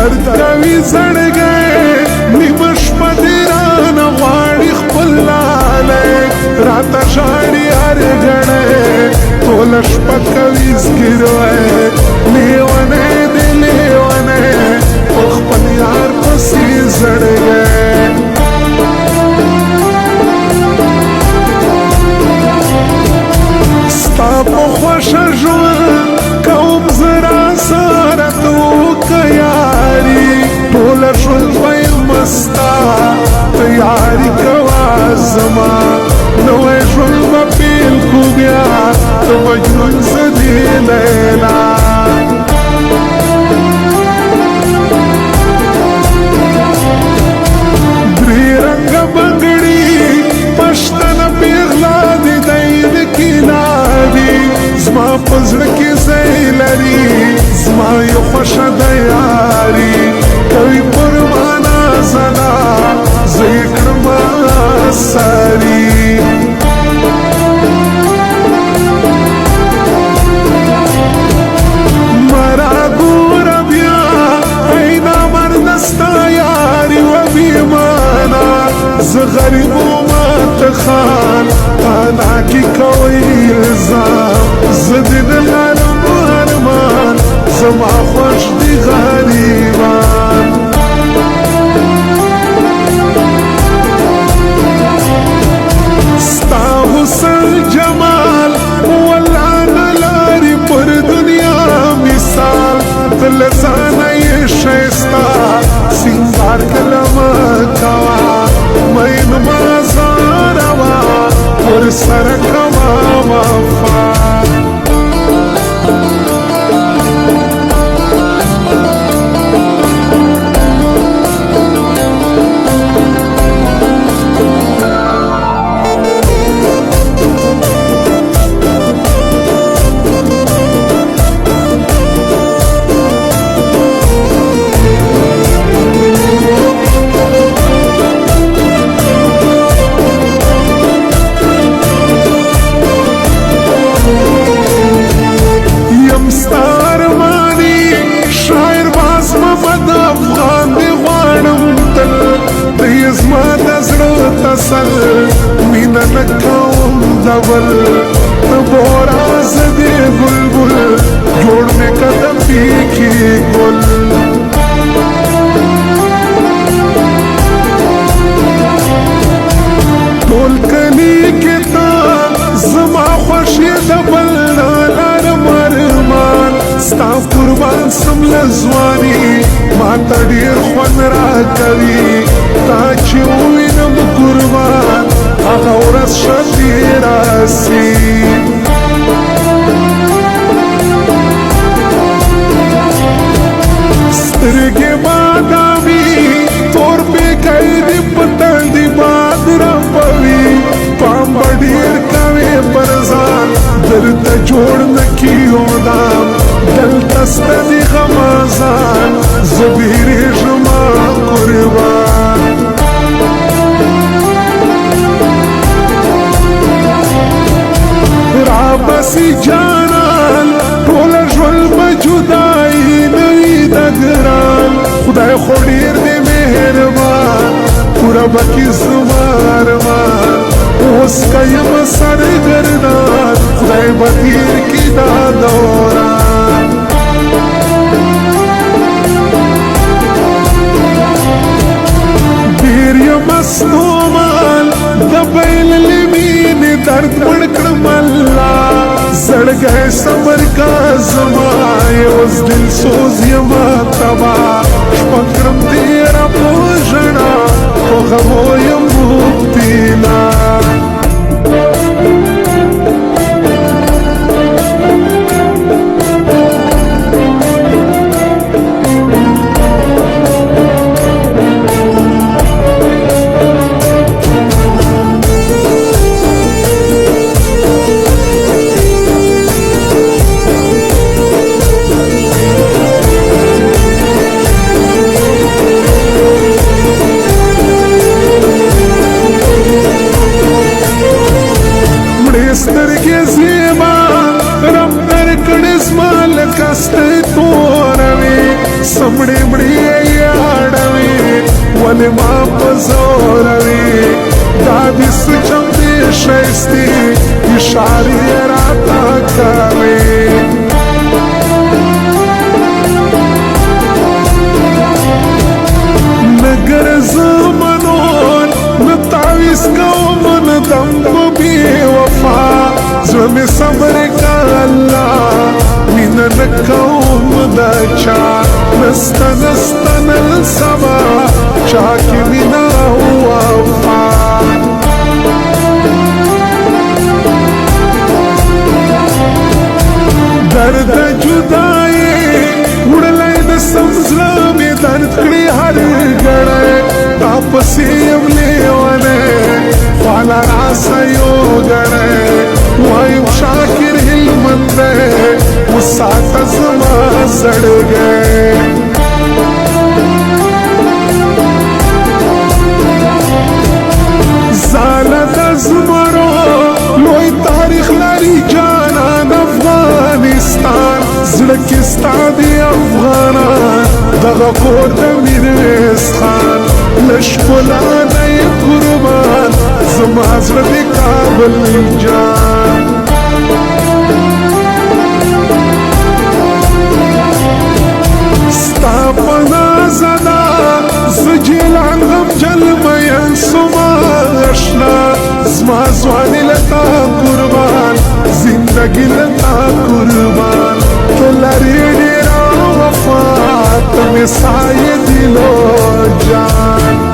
درد کوي زړګی نیمه شپه دې رانه غواړي خپل لالی راته ژاړي هر ګړی ټوله شپه کوي زګیروی لیونی دې لیونی په خپل یار پسې زړګی ستا په خوښه ژوند کوم زه راسره ته وکه یاري ټوله ژوند به یم ستا ته یاري کوه زما نوی ژوند به پیل کړو بیا ته مجنون زه دې لیلا درې رنګه بنګړي پښتنه پیغلا دې دی کینا دي زما په زړه کې ځای لري زما یو خوښه ده یاري کوي پر ما نازله زه یې کړم ساري مرا ګوره بیا ای نامرده ستا یاري و بیمانه زه غریب ومه ته خان انا کی کوي الزام زه دې نه لرم ارمان زما خوښ دي غریبان ستا حسن جمال والله نه لري پر دنیا مثال ته له ځانه یې ښایسته سینګار کله مه کوه مین مه ځاروه پر سره کوه وفا مینه نه کوم ډول ته بورا زه دې بلبل جوړ مې قدم پیکي ګل ټول کلی کې تا زما خوښي د بل نه لرم ارمان ستا قربان سم له ځواني ماته ډېر خوند راکوي تا چې ووینم قربان هغه ورځ ښه دې راسي سترګې بادامي تور پیکی دې په تندي باد رپوي پام به ډېر کوې پر ځان درته جوړ نه کیو دام دلته سته دې غمازان زه بیریږمه قربان رابسي جانان ټوله ژوند به جدایي نه وي د ګران خدای خو ډېر دې مهربان پوره به کړي زما ارمان اوس که یم سرګردان خدای به تېر کړي دا دوران ډېر یم ستومان د بایللې مینې درد مړ کړم الله زړګی صبر کا زما اوس دل سوز یم تبا شپه کړم تېره په ژړا په غمو یم مبتلا ما پزوروي دادی سچم دی شایستی اشاری راتا کوي نگر زمانون نتاویز کوم ندم بی وفا زمی صبر کا اللہ مین نکوم دا چا نستن السما چاکی مینا وفا درد جدائی اڑلائی دستم زلامی درد کڑی ہر گڑے تاپسیم لیوانے فالا راسا یو گڑے وائم شاکر ہلمندے مساعت زما زڑ گئے زالت ازمرو لوی تاریخ لاری جانان افغانستان زڑکستا دی افغانان دغا کور دا میرویس خان لشکلا دی قربان زمازر دی کابل جان ستا پنا زدا زجیلان غم جلمین سما اشنا زما زوانی لتا قربان زندگی لتا قربان تلاری ڈیرا وفات میں سائے دلو جان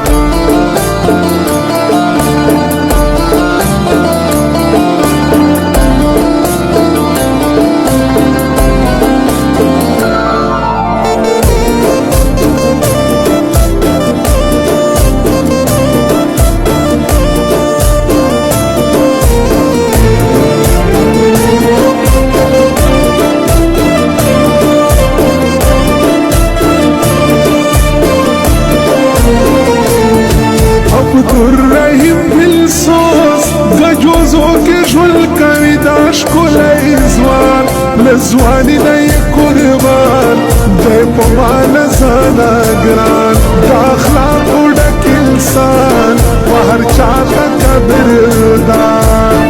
عبدالرحیم بالسوز گجوزو کے جول کوي دا ښکلی ځوان له ځواني نه یې قربان دی په ما نه ځانه ګران دا اخلاقو ډک انسان په هر چا ته قدردان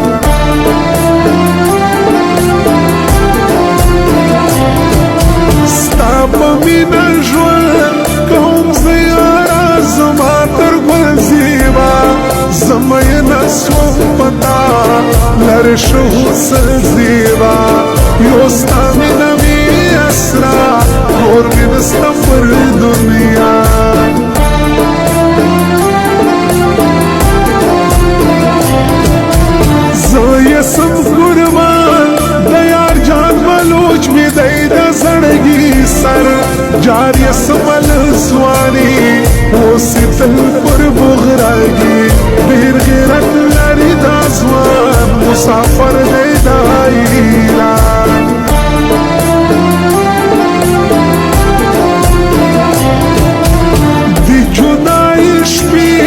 ستا په مینه ژوند کوم زه یاره زما تر ګل زیبا زمین سوم پتا لرشو سزیبا یوستا می نمی اسرا نور می دستا پر دنیا زویسم قربان دیار جان ملوچ می دی دا زڑگی سر جاری سمل سوانی اوسی تل پر بغرگی دیر غیرت لری دا زوان مسافر دی دا ایران دی جدائی شپی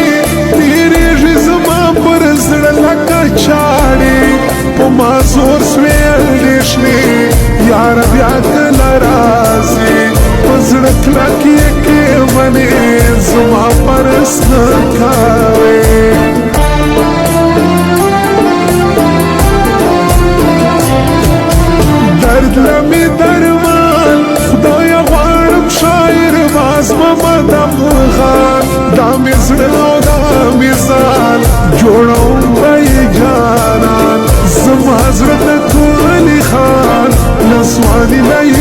تیری جزما پر زڑ لکا چاڑی پو مازور سویل دیشنی یار بیا کل رازی پزڑک لکی کے منی زما پرس نکاوی درد لمی درمان خدای غوارم شاعر باز ممدم خان دامی زڑو دامی زان جوڑاؤں بای جانان زما زرد کولی خان نسوانی لئی